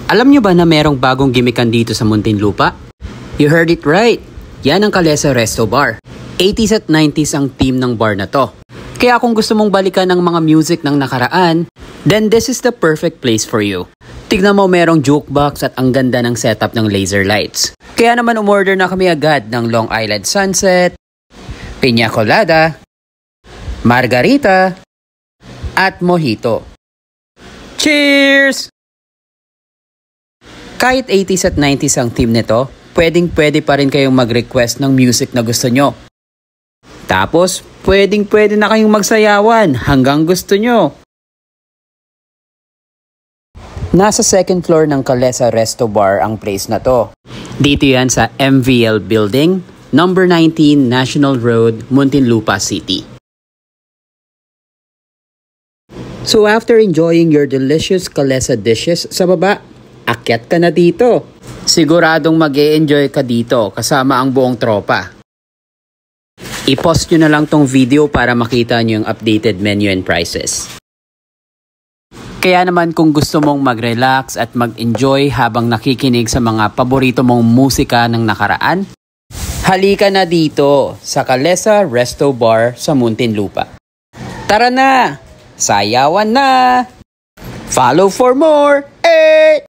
Alam nyo ba na merong bagong gimikan dito sa Muntinlupa? You heard it right! Yan ang Kalesa Resto Bar. 80s at 90s ang theme ng bar na to. Kaya kung gusto mong balikan ng mga music ng nakaraan, then this is the perfect place for you. Tignan mo, merong jukebox at ang ganda ng setup ng laser lights. Kaya naman umorder na kami agad ng Long Island Sunset, Piña Colada, Margarita, at Mojito. Cheers! Kahit 80s at 90s ang theme nito, pwedeng-pwede pa rin kayong mag-request ng music na gusto nyo. Tapos, pwedeng-pwede na kayong magsayawan hanggang gusto nyo. Nasa second floor ng Kalesa Resto Bar ang place na to. Dito yan sa MVL Building, number 19 National Road, Muntinlupa City. So after enjoying your delicious Kalesa dishes sa baba, akyat ka na dito. Siguradong mag-e-enjoy ka dito kasama ang buong tropa. I-post nyo na lang tong video para makita nyo yung updated menu and prices. Kaya naman kung gusto mong mag-relax at mag-enjoy habang nakikinig sa mga paborito mong musika ng nakaraan, halika na dito sa Kalesa Resto Bar sa Muntinlupa. Tara na! Sayawan na! Follow for more!